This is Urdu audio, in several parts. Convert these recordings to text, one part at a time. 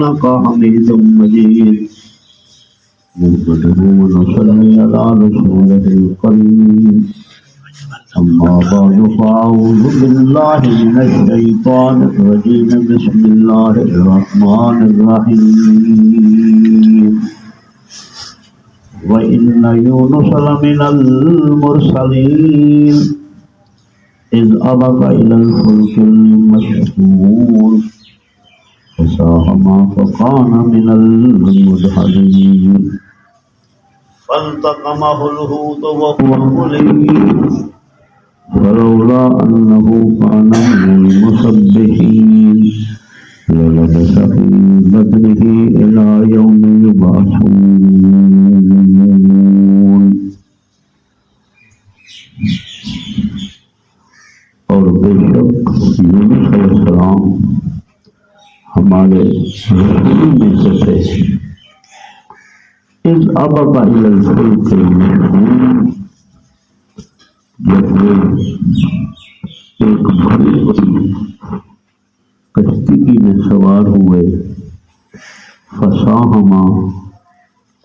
حميد مجيد نحمده ونصلي على رسوله الكريم أما بعد فأعوذ بالله من الشيطان الرجيم بسم الله الرحمن الرحيم وإن يونس لمن المرسلين إذ أبق إلى الفلك المشحون فساهم فكان من المدحضين فالتقمه الحوت وهو مليم فلولا أنه كان من المسبحين للبث في بطنه إلى يوم يبعثون. اور بے شک یونس علیہ السلام ہمارے رسول میں سے تھے. اذ ابق الى الفلك المشحون، جب وہ ایک بڑی کشتی میں سوار ہوئے. فساہما،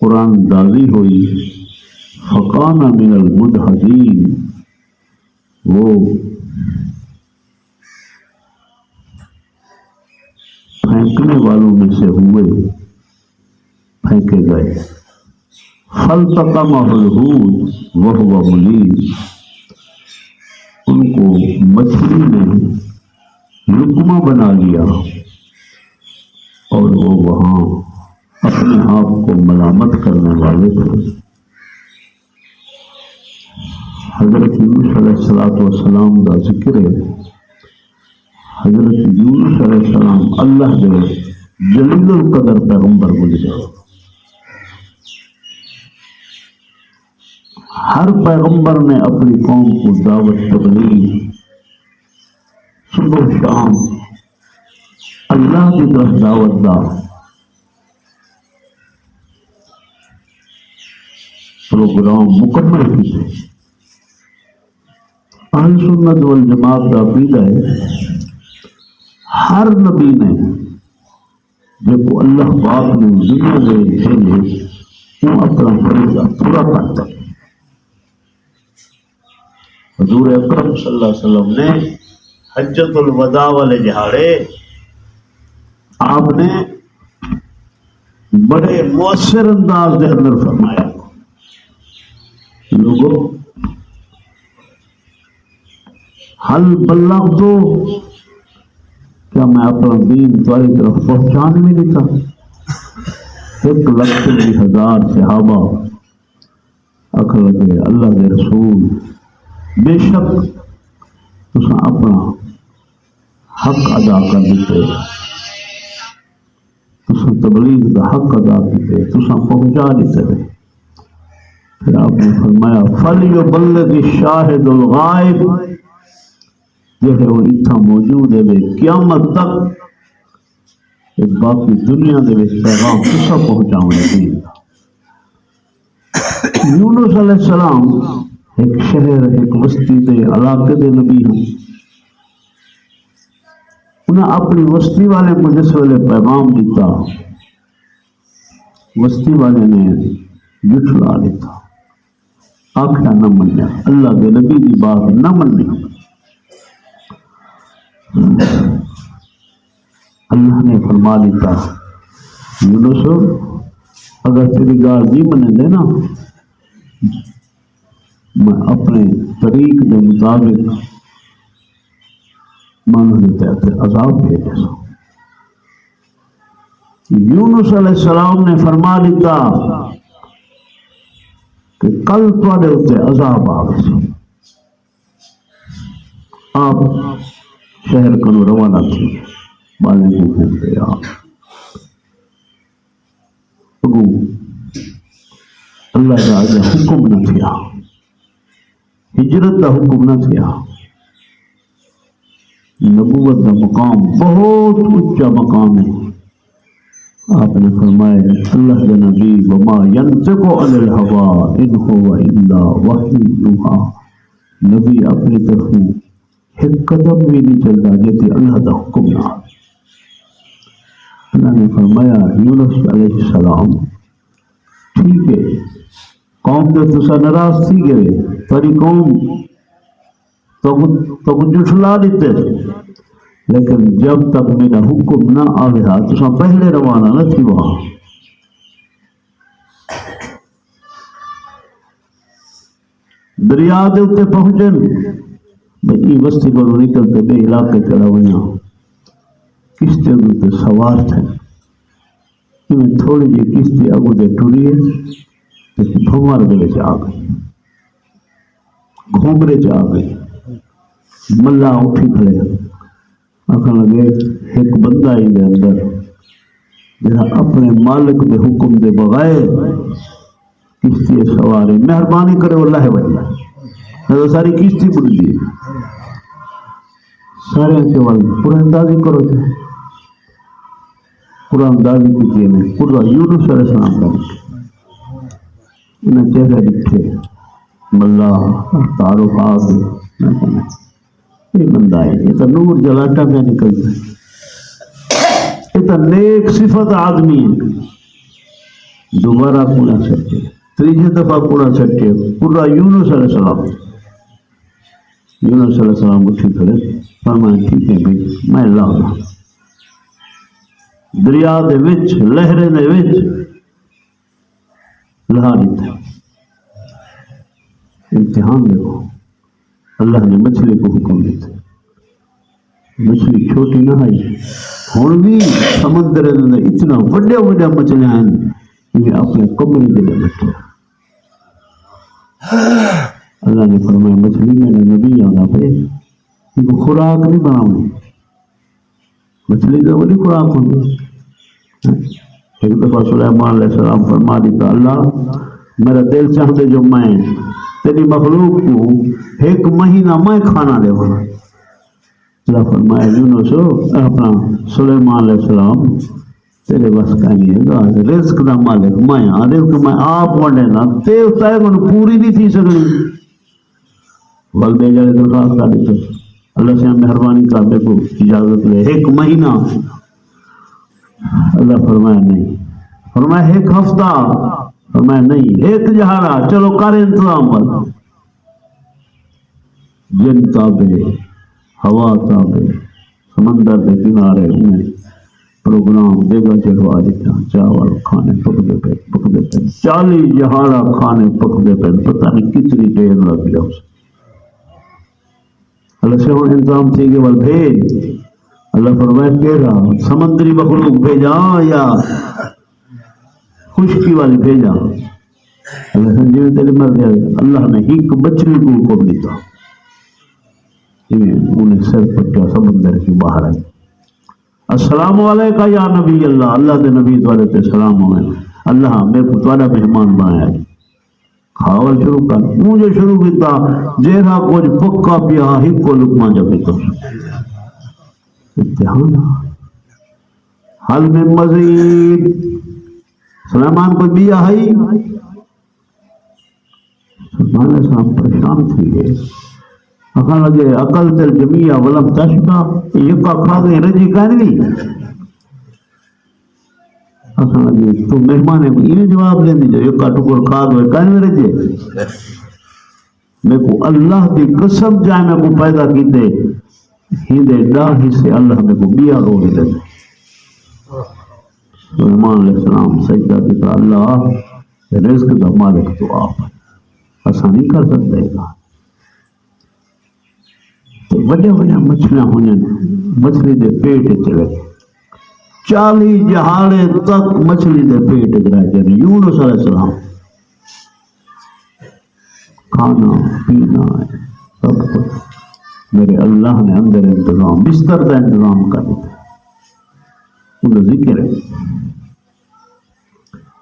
قرآن دازی ہوئی. فکان من المدحضین، وہ پھینکنے والوں میں سے ہوئے، پھینکے گئے. فالتقمہ الحوت وہو ملیم، ان کو مچھلی نے لقمہ بنا لیا اور وہ وہاں اپنے آپ کو ملامت کرنے والے تھے. حضرت یونس علیہ السلام کا ذکر ہے. حضرت یونس علیہ السلام اللہ کے جلیل القدر پیغمبر گزرے. ہر پیغمبر نے اپنی قوم کو دعوت تبلیغ صبح شام اللہ کی طرف دعوت دا پروگرام مکمل کیے. اہل سنت والجماعت کا عقیدہ ہے ہر نبی نے جب اللہ پاک نے دنیا میں بھیجے وہ اپنا فریضہ پورا کرتا ہے. حضور اکرم صلی اللہ علیہ وسلم نے حجۃ الوداع والے دہاڑے آپ نے بڑے مؤثر انداز کے اندر فرمایا، لوگوں حل بلغت تو کیا میں اپنا دین تمہاری طرف پہنچا نہیں دیتا؟ 1,20,000 صحابہ آخر لگے اللہ کے رسول بے شک تساں اپنا حق ادا کر دیتے، تساں تبلیغ کا حق ادا کیتے، تساں پہنچا دیتے. پھر آپ نے فرمایا فَلْيُبَلِّغِ الشَّاهِدُ الْغَائِبُ، یہ ہے وہ اتنا موجود ہے قیامت تک باقی دنیا کے پیغام کسا پہنچاؤں گے. یونس علیہ السلام ایک شہر ایک بستی کے علاقے کے نبی ہیں. انہیں اپنی بستی والے کو جس ویلے پیغام دیتا بستی والے نے جھٹلا دیتا، آخیا نہ منیا، اللہ کے نبی کی بات نہ منی. اللہ نے فرما دیتا یونس اگر تیری گال نہیں منے دے نا میں اپنے طریق کے مطابق ماننے تحت عذاب بھیجے. یونس علیہ السلام نے فرما دیتا کہ کل تھوڑے اتنے عذاب آ گئے. آپ شہر کو روانہ تھی بالے کو پھینکتے اللہ کا حکم نہ تھیا، ہجرت کا حکم نہ تھیا. نبوت کا مقام بہت اونچا مقام ہے. آپ نے فرمایا اللہ کے نبی وما ينطق عن الهوى ان هو الا وحی یوحی، نبی اپنی طرف ایک قدم بھی نہیں چلتا جیسے اللہ کا حکم نہ. اللہ نے فرمایا یونس علیہ السلام ٹھیک ہے قوم جو تسا ناراض تھی گئے تاری قوم تو جھٹلا دیتے لیکن جب تک میرا حکم نہ آیا تسا پہلے روانہ نہ تھی وہاں دریا دے اتنے پہنچن بھئی بستی کو نکلتے بے علاقے چلا وہاں کشتی اتنے سوار تھے تھوڑی جی کشتی اگو دے ٹوری ہے بھوار دے آ گئی گھومرے آ گئی ملا اٹھی کھڑے آخر لگے ایک بندہ ہی دے اندر جہاں اپنے مالک دے حکم دے بغیر کشتی سواری مہربانی کرے اللہ وجہ ساری کشتی بڑھ دی سارے کے والد پورا اندازی کرو تھے پورا اندازی کیجیے میں پورا یونس علیہ السلام کا انہیں چہرے لکھے ملا تعارفات یہ بندہ ہے یہ تو نور جلاٹا میں نکلتا ہے یہ تو نیک صفت آدمی ہے دوبارہ کوڑا سچے تیجے دفعہ کوڑا سچے پورا یونس علیہ السلام یونس علیہ السلام اٹھی کھڑے فرمایا ٹھیک ہے بھائی میں لاؤں دریا دے وچ لہرے دے وچ لہاری تھے امتحان دیکھو اللہ نے مچھلی کو حکم دیتے مچھلی چھوٹی نہ آئی ہوں بھی سمندر اتنا وڈیا وڈیا مچھلیاں ہیں کہ اپنے کمرے کے لیے بیٹھے اللہ نے فرمایا مچھلی میرا نبی آنا پہ کیونکہ خوراک نہیں بناؤں مچھلی تو بڑی خوراک ہوگی ایک دفعہ سلیمان علیہ السلام فرما دیتا اللہ میرا دل چاہتے جو میں تیری مخلوق کو ایک مہینہ میں کھانا دے ہوں اللہ فرمایا یونس اپنا سلیمان علیہ السلام تیرے بس کا نہیں ہے گا رزق دا مالک میں رزق میں آپ ونڈے نا تے اتائے من پوری نہیں تھی سکتی بل دے جائے درخواست کر دیتے اللہ سے مہربانی کر دے کو اجازت لے ایک مہینہ اللہ فرمایا نہیں فرمایا ایک ہفتہ فرمایا نہیں ایک جہارا چلو کر انتظام پر جن تابے ہوا تابے سمندر کے کنارے انہیں پروگرام جگہ جگہ دیتا چاول کھانے پکدے پہ 40 جہارا کھانے پکدے پہ پتہ نہیں کتنی دیر لگ جاؤ اللہ سے وہ انتظام تھی کہ بل بھیج اللہ فرمایا کہہ سمندری مخلوق بھیجا یا خشکی والی بھیجا اللہ سمجھے تیرے مر جائے اللہ نے ایک بچری کو حکم دیتا انہیں سر پٹیا سمندر کی باہر آئی السلام علیکہ یا نبی اللہ اللہ دے نبی توڑے تے سلام ہوئے اللہ میرے کو توڑا مہمان بنایا ہے کھاول شروع کر مجھے شروع کیتا جیرا کچھ پکا پیا ہی کو لکما جا پیتا امتحان حل میں مزید سلیمان کو بیا ہے سلیمان علیہ السلام پریشان تھی گئے اکھا لگے عقل تل جمیع ولم تشبہ یکا کھا گئے رجی کہنی اکھا لگے تو مہمان ہے یہ جواب لیں دی جو یکا ٹکر کھا گئے کہنی رجی میں کو اللہ کی قسم جائے میں کو پیدا کیتے ہندے ڈاہی سے اللہ میں کو بیا رو ہی لگے سلیمان علیہ السلام سجدہ دیتا اللہ رزق دا مالک تو آپ ایسا نہیں کر سکتے گا تو وجہ مچھلیاں ہونے مچھلی دے پیٹ چلے 40 جہاڑے تک مچھلی دے پیٹ جائے جائے یونس علیہ السلام کھانا پینا سب کچھ میرے اللہ نے اندر انتظام بستر کا انتظام کر دیتا انہوں ذکر ہے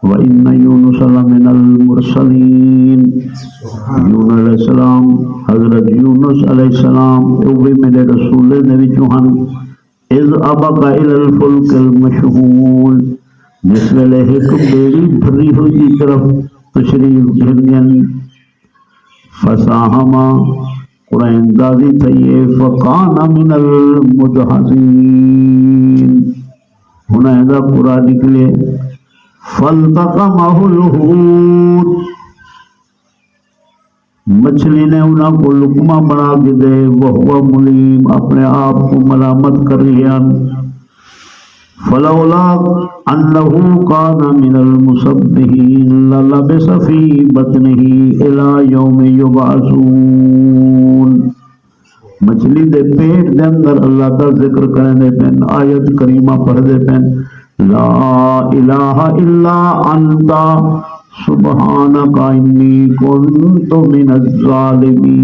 وَإِنَّ يُونُسَ لَمِنَ الْمُرْسَلِينَ یونس علیہ السلام حضرت یونس علیہ السلام اوہ میرے رسول نبی چوہن اِذْ أَبَقَ إِلَى الْفُلْكِ الْمَشْحُونِ جس ویلے ایک بیڑی بھری ہوئی کی طرف تشریف بھرین فَسَاهَمَا قرآن دادی تھئیے فَقَانَ مِنَ الْمُدْحَضِينَ حنیدہ پورا نکلے فَالْتَقَمَهُ الْحُوتُ مچھلی نے انہوں کو لقمہ بنا کے دے وَهُوَ مُلِيمٌ اپنے آپ کو ملامت کر رہے فَلَوْلَا أَنَّهُ كَانَ مِنَ الْمُسَبِّحِينَ لَلَبِثَ فِي بَطْنِهِ إِلَى يَوْمِ يُبْعَثُونَ مچھلی دے پیٹ دے اندر اللہ کا ذکر کرنے پین آیت کریمہ پڑھ دے پین لا الہ الا انت سبحانک انی کنت من الظالمین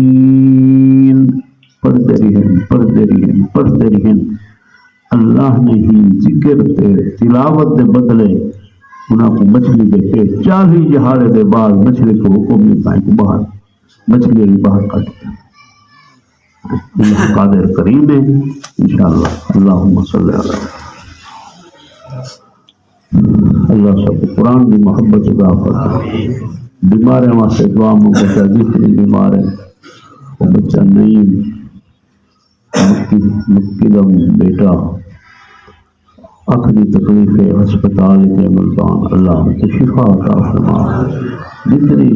پڑھتے رہیں اللہ نے ہی ذکر تے تلاوت دے بدلے انہاں کو مچھلی دے پیٹ 40 جہارے دے بعد مچھلی کو حکم نہیں پائیں کہ باہر مچھلی باہر کٹ دیں اللہ قادر کریم ہے انشاءاللہ اللہم صلی علی اللہ سب قرآن کی محبت عطا فرمائے بیمار ہیں واسطے دعا مانگتا جتنے بیمار ہیں وہ بچہ نہیں مکی کا بیٹا اکھ کی تکلیف ہے ہسپتال کے ملتان اللہ کو شفا عطا فرمائے جتنے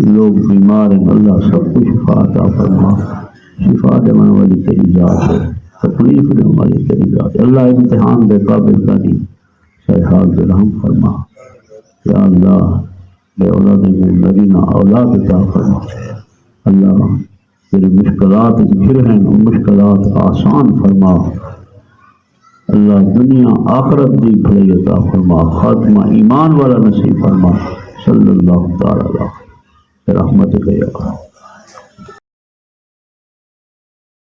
لوگ بیمار ہیں اللہ سب کو شفا عطا فرمائے شفا دینے والی تیری ذات ہے تکلیف دینے والی تیری ذات ہے اللہ امتحان دے قابل کا نہیں حال دے رحم فرما یا اللہ بے اولاد نبینا اولاد عطا فرما اللہ تیری مشکلات گھر ہیں ان مشکلات آسان فرما اللہ دنیا آخرت دی بھلائی عطا فرما خاتمہ ایمان والا نصیب فرما صلی اللہ تعالی علیہ رحمتک یا